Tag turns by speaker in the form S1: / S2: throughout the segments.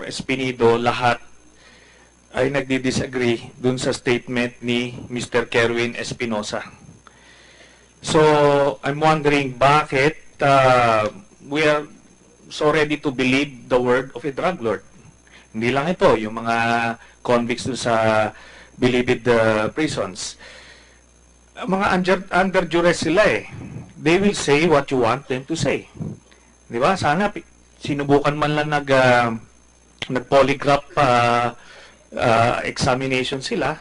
S1: Senator Espinido, lahat ay nagdi-disagree dun sa statement ni Mr. Kerwin Espinosa. So, I'm wondering bakit we are so ready to believe the word of a drug lord. Hindi lang ito, yung mga convicts dun sa Bilibid prisons. Mga under duress sila eh. They will say what you want them to say. Di ba? Sana sinubukan man lang nag-polygraph examination sila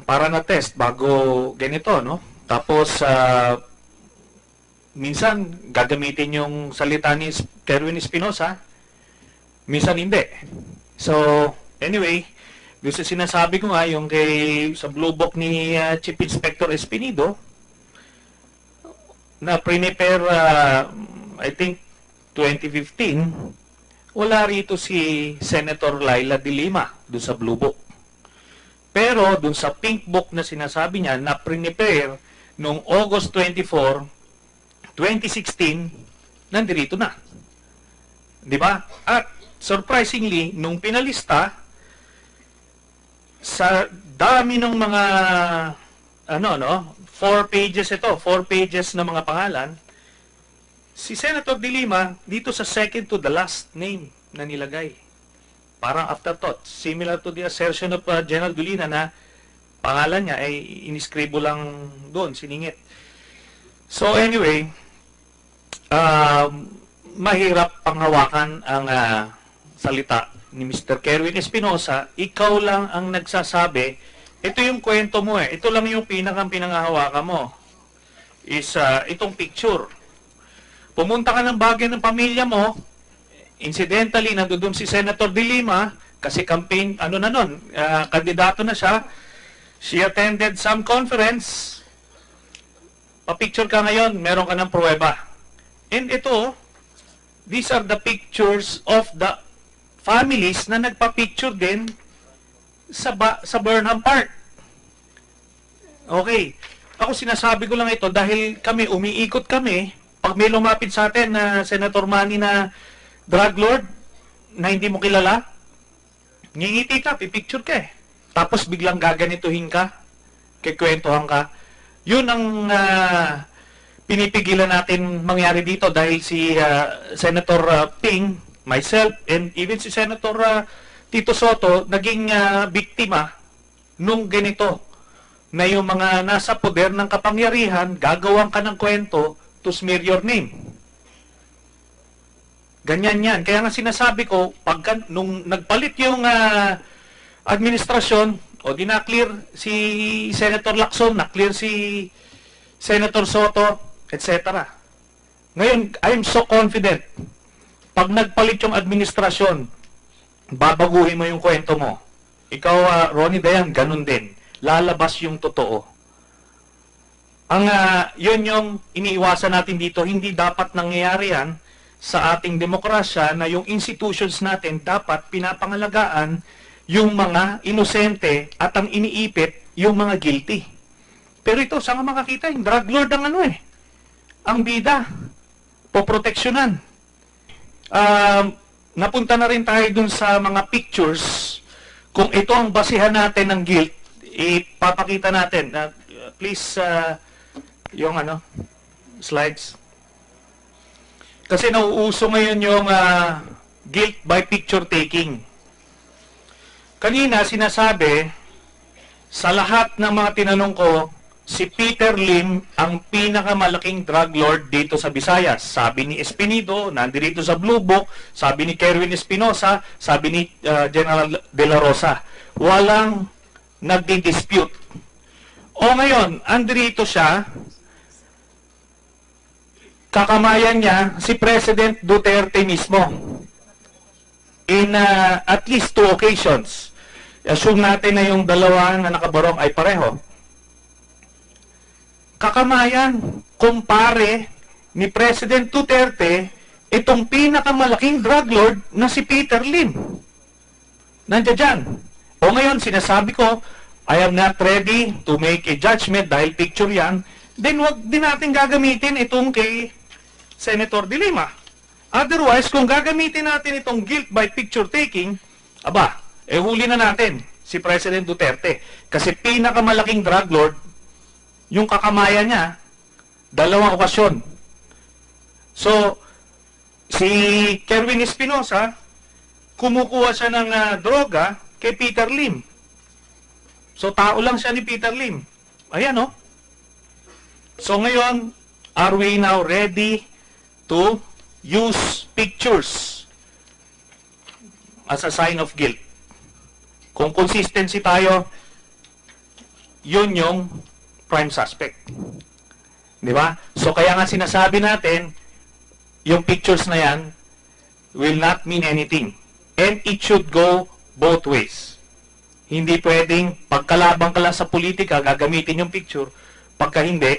S1: para na test bago ganito, no? Tapos minsan gagamitin yung salita ni Kerwin Espinosa, minsan hindi. So anyway, doon sa sinasabi ko nga yung sa Blue Book ni Chief Inspector Espinido na prepare I think 2015, wala rito si Senator Laila de Lima doon sa Blue Book. Pero doon sa Pink Book na sinasabi niya na prepare noong August 24, 2016, nandirito na. Di ba? At surprisingly, nung pinalista, sa dami ng mga 4 pages ito, 4 pages na mga pangalan, si Senator de Lima dito sa second to the last name na nilagay. Parang afterthought, similar to the assertion of General Dulina na pangalan niya ay iniskribo lang doon, siningit. So anyway, mahirap panghawakan ang salita ni Mr. Kerwin Espinosa. Ikaw lang ang nagsasabi, ito yung kwento mo eh, ito lang yung pinanghahawakan mo, is itong picture. Pumunta ka ng bagay ng pamilya mo, incidentally, nandoon si Senator de Lima, kasi campaign, kandidato na siya, she attended some conference, pa-picture ka ngayon, meron ka ng pruweba. And ito, these are the pictures of the families na nagpa-picture din sa Burnham Park. Okay, ako sinasabi ko lang ito dahil umiikot kami, pag may lumapit sa atin na Senator Manny na drug lord na hindi mo kilala, ngingiti ka, pipicture ka eh. Tapos biglang gaganituhin ka, kikwentuhan ka. Yun ang pinipigilan natin mangyari dito dahil si Senator Ping, myself, and even si Senator Tito Soto naging biktima nung ganito na yung mga nasa poder ng kapangyarihan, gagawan ka ng kwento to smear your name. Ganyan yan. Kaya nga sinasabi ko, nung nagpalit yung administrasyon, o di na-clear si Senator Lacson, na-clear si Senator Soto, etc. Ngayon, I'm so confident, pag nagpalit yung administrasyon, babaguhin mo yung kwento mo. Ikaw, Ronnie Dayan, ganun din. Lalabas yung totoo. Yun yung iniiwasan natin dito. Hindi dapat nangyayari yan sa ating demokrasya na yung institutions natin dapat pinapangalagaan yung mga inosente at ang iniipit yung mga guilty. Pero ito, saan nga makakita? Yung drug lord ang ang bida. Poproteksyonan. Napunta na rin tayo dun sa mga pictures. Kung ito ang basihan natin ng guilt, ipapakita natin. Please, yung slides. Kasi nauuso ngayon yung guilt by picture taking. Kanina sinasabi, sa lahat ng mga tinanong ko, si Peter Lim ang pinakamalaking drug lord dito sa Visayas. Sabi ni Espinido, nandito sa Blue Book, sabi ni Kerwin Espinosa, sabi ni General De La Rosa. Walang nagdi-dispute. O ngayon, andito siya, kakamayan niya si President Duterte mismo in at least 2 occasions. Assume natin na yung dalawa na nakabarong ay pareho. Kakamayan, kumpare ni President Duterte itong pinakamalaking drug lord na si Peter Lim. Nandiyan dyan. O ngayon, sinasabi ko, I am not ready to make a judgment dahil picture yan, then wag din natin gagamitin itong kay Senator de Lima. Otherwise, kung gagamitin natin itong guilt by picture taking, aba, huli na natin si President Duterte. Kasi pinakamalaking drug lord, yung kakamayan niya, 2 okasyon. So, si Kerwin Espinosa, kumukuha siya ng droga kay Peter Lim. So, tao lang siya ni Peter Lim. Ayan, no? So, ngayon, are we now ready to use pictures as a sign of guilt? Kung consistency tayo, yun yung prime suspect. Di ba? So, kaya nga sinasabi natin, yung pictures na yan will not mean anything. And it should go both ways. Hindi pwedeng pagkalabang ka lang sa politika, gagamitin yung picture. Pagka hindi,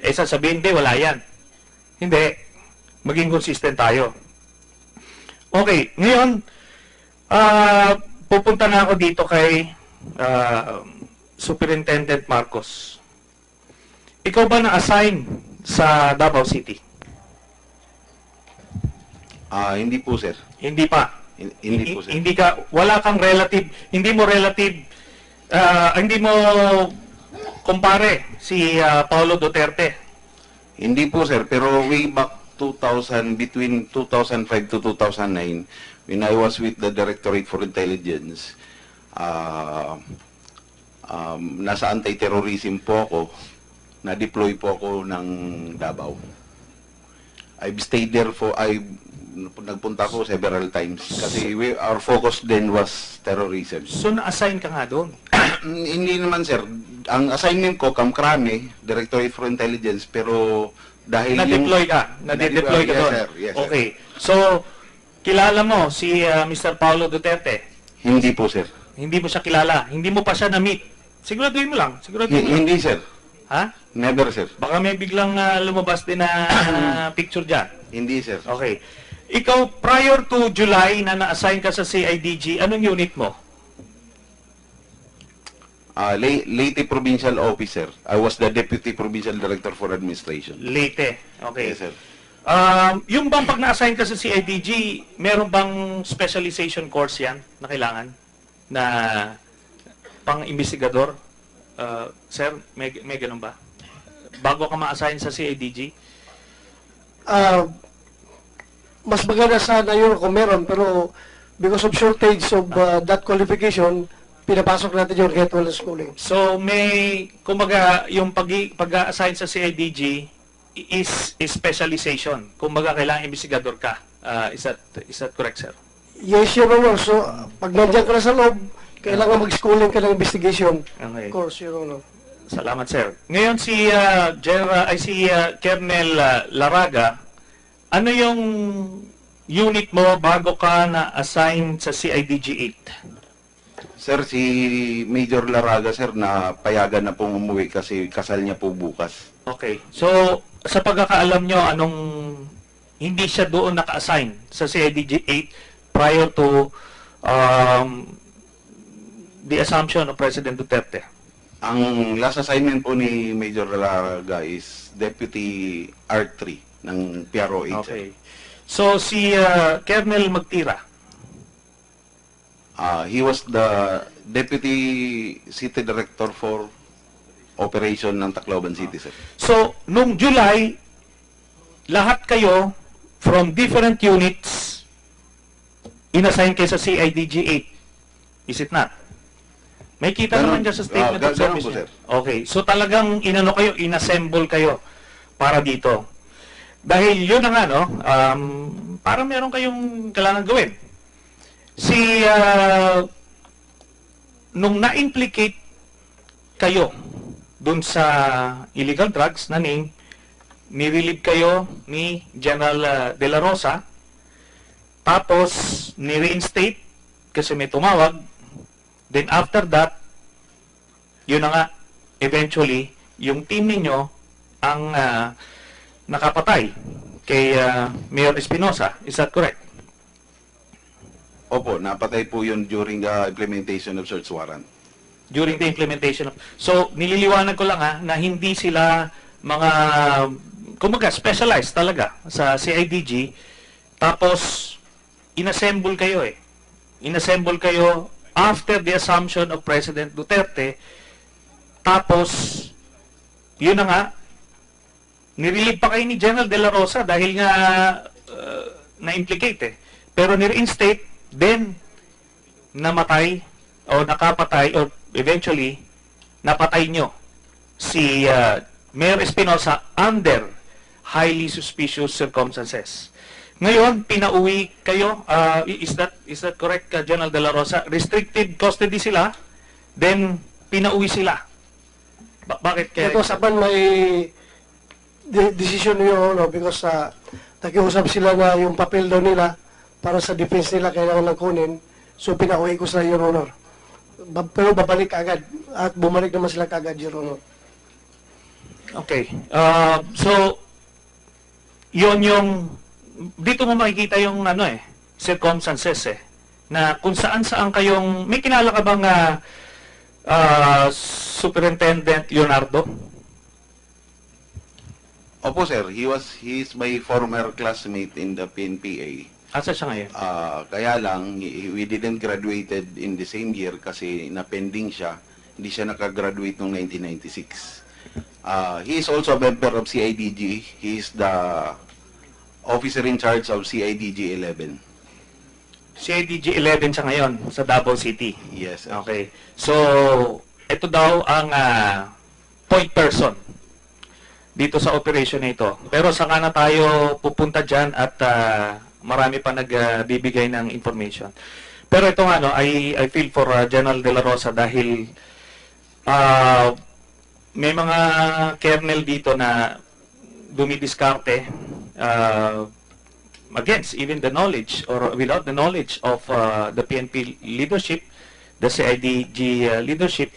S1: sasabihin, hindi, wala yan. Hindi. Maging consistent tayo. Okay, ngayon, pupunta na ako dito kay Superintendent Marcos. Ikaw ba na-assign sa Davao City?
S2: Hindi po, sir.
S1: Hindi pa.
S2: Hindi po, sir.
S1: Hindi ka, wala kang relative, hindi mo kumpare si Paulo Duterte.
S2: Hindi po, sir. Pero way back between 2005 to 2009, when I was with the Directorate for Intelligence, nasa anti-terrorism po ako, na-deploy po ako ng Davao. I've stayed there nagpunta ko several times kasi our focus then was terrorism.
S1: So, na-assign ka nga doon?
S2: Hindi naman, sir. Ang assignment ko, Kamkrame, Directorate for Intelligence, pero dahil
S1: Na-deploy ka? Na-deploy ka
S2: yes,
S1: doon?
S2: sir. Yes, sir.
S1: Okay. So, kilala mo si Mr. Paulo Duterte?
S2: Hindi po, sir.
S1: Hindi mo siya kilala? Hindi mo pa siya na-meet? Siguraduhin mo lang. Siguraduhin mo lang.
S2: Hindi, sir.
S1: Ha?
S2: Never, sir.
S1: Baka may biglang lumabas din na picture dyan.
S2: Hindi, sir.
S1: Okay. Ikaw, prior to July na na-assign ka sa CIDG, anong unit mo?
S2: Leyte Provincial Officer. I was the Deputy Provincial Director for Administration.
S1: Leyte. Okay.
S2: Yes, sir.
S1: Yung bang pag na-assign ka sa CIDG, meron bang specialization course yan na kailangan? Na pang-investigador? Sir, may ganun ba? Bago ka ma-assign sa CIDG?
S3: Mas maganda sana yun kung meron, pero because of shortage of that qualification, pinapasok natin yung kahit walang schooling.
S1: So, may, kumbaga, yung pag-assign sa CIDG is specialization. Kumbaga, kailangan investigador ka. Is that correct, sir?
S3: Yes, Your Honor. So, pag nandiyan ka na sa loob, kailangan mag-schooling ka ng investigation
S1: Okay.
S3: course, Your Honor.
S1: Salamat, sir. Ngayon, si Colonel Laraga, ano yung unit mo bago ka na-assign sa CIDG 8?
S2: Sir, si Major Laraga, sir, na payagan na pong umuwi kasi kasal niya po bukas.
S1: Okay. So, sa pagkakaalam nyo, hindi siya doon naka-assign sa CIDG 8 prior to the assumption of President Duterte?
S2: Ang last assignment po ni Major Laraga is Deputy R3 ng PRO 8.
S1: Okay. So, si Colonel Magtira?
S2: He was the Deputy City Director for Operation ng Tacloban City, sir.
S1: So, nung July, lahat kayo from different units inassign kayo sa CIDG 8. Is it not? May kita
S2: Ganun.
S1: naman dyan sa statement of
S2: Ganun
S1: service
S2: po,
S1: niya.
S2: sir.
S1: Okay. So, talagang inassemble kayo para dito. Dahil yun na nga, no? Para meron kayong kailangan gawin. Nung na-implicate kayo dun sa illegal drugs na name, nirelieve kayo ni General De La Rosa, tapos ni-reinstate kasi may tumawag, then after that, yun na nga, eventually, yung team ninyo ang nakapatay kay Mayor Espinosa. Is that correct?
S2: Opo, napatay po yun during the implementation of search warrant.
S1: During the implementation of... So, nililiwanag ko lang na hindi sila mga, kumbaga, specialized talaga sa CIDG Tapos, inassemble kayo eh. Inassemble kayo after the assumption of President Duterte. Tapos, yun na nga, nirelieve pa kayo ni General De La Rosa dahil nga na-implicate eh. Pero ni-reinstate, then namatay o nakapatay or eventually napatay nyo si Mayor Espinosa under highly suspicious circumstances. Ngayon, pinauwi kayo. Is that correct, General De La Rosa? Restricted custody sila, then pinauwi sila. Bakit kaya?
S3: Ito saban may decision niyo, no, because nakiusap sila na yung papel daw nila para sa defense nila kailangan lang kunin. So pinauwi ko sa Your Honor. Pero babalik agad at bumalik naman sila kagad, Your Honor.
S1: Okay. So, yun yung dito mo makikita yung circumstances na kung saan kayong may kilala ka bang Superintendent Leonardo?
S2: Opo sir, he is my former classmate in the PNPA.
S1: Asa siya ngayon?
S2: Kaya lang, we didn't graduated in the same year kasi na-pending siya. Hindi siya nakagraduate noong 1996. He is also a member of CIDG. He is the officer in charge of CIDG 11.
S1: CIDG 11 siya ngayon sa Davao City.
S2: Yes.
S1: Okay. So, ito daw ang point person dito sa operation na ito. Pero saka na tayo pupunta dyan at marami pa nagbibigay ng information. Pero ito nga, I feel for General De La Rosa dahil may mga kernel dito na dumidiskarte against even the knowledge or without the knowledge of the PNP leadership, the CIDG leadership.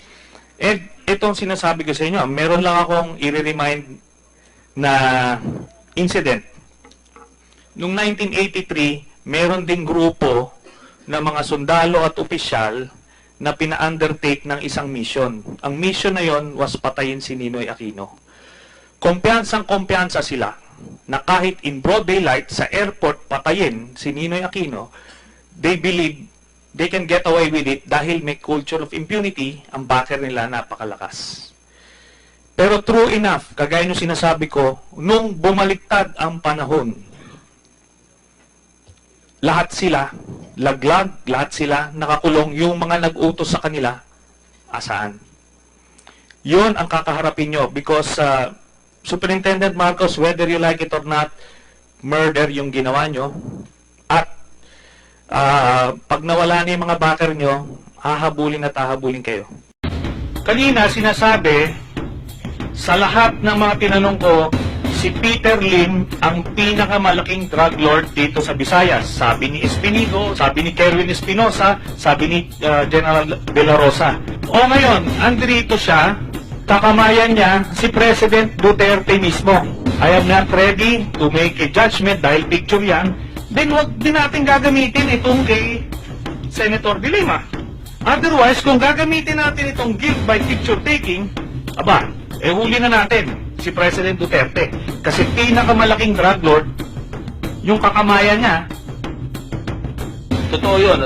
S1: And itong sinasabi ko sa inyo, meron lang akong i-remind na incident. Noong 1983, meron ding grupo na mga sundalo at opisyal na pina-undertake ng isang mission. Ang mission na yon was patayin si Ninoy Aquino. Kumpiyansang-kumpiyansa sila na kahit in broad daylight sa airport patayin si Ninoy Aquino, they believe they can get away with it dahil may culture of impunity, ang backer nila napakalakas. Pero true enough, kagaya nung sinasabi ko, nung bumaliktad ang panahon, lahat sila, laglag, lahat sila nakakulong, yung mga nag-utos sa kanila, asaan? Yun ang kakaharapin nyo because Superintendent Marcos, whether you like it or not, murder yung ginawa nyo. At pag nawala na yung mga backer nyo, hahabulin at hahabulin kayo. Kanina sinasabi, sa lahat ng mga tinanong ko, si Peter Lim ang pinakamalaking drug lord dito sa Visayas. Sabi ni Espinido, sabi ni Kerwin Espinosa, sabi ni General De La Rosa. O ngayon, andito siya, kakamayan niya si President Duterte mismo. I am not ready to make a judgment dahil picture yan. Then wag din natin gagamitin itong kay Senator De Lima. Otherwise, kung gagamitin natin itong guilt by picture taking, huli na natin si President Duterte. Kasi pinakamalaking drug lord, yung kakamayan niya.
S4: Totoo yun,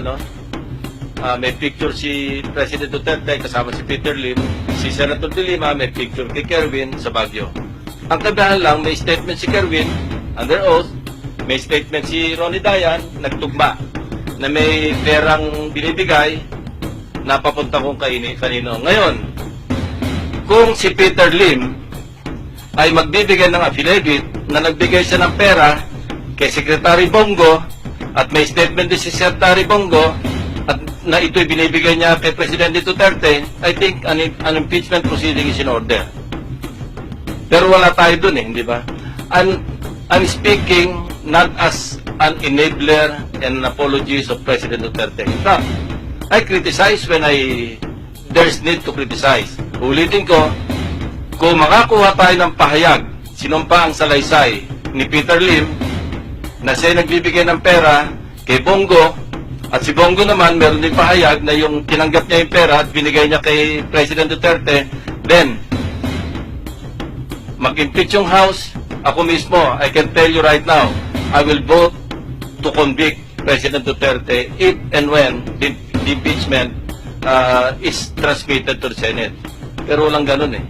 S4: may picture si President Duterte kasama si Peter Lim, si Senator De Lima, may picture kay Kerwin sa Baguio. Ang kabihan lang, may statement si Kerwin, under oath, may statement si Ronnie Dayan, nagtugma, na may perang binibigay na papunta kong kanino. Ngayon, kung si Peter Lim ay magbibigay ng affidavit na nagbigay siya ng pera kay Secretary Bongo at may statement din si Secretary Bongo at na ito'y binibigay niya kay Presidente Duterte, I think an impeachment proceeding is in order. Pero wala tayo dun hindi ba? I'm speaking not as an enabler and an apologist of President Duterte. In fact, I criticize when there's need to criticize. Ulitin ko, kung makakuha tayo ng pahayag, sinumpa ang salaysay ni Peter Lim na siya nagbibigay ng pera kay Bongo at si Bongo naman meron din pahayag na yung tinanggap niya yung pera at binigay niya kay President Duterte, then mag-impeach yung House. Ako mismo, I can tell you right now, I will vote to convict President Duterte if and when the impeachment is transmitted to the Senate. Pero walang ganun eh.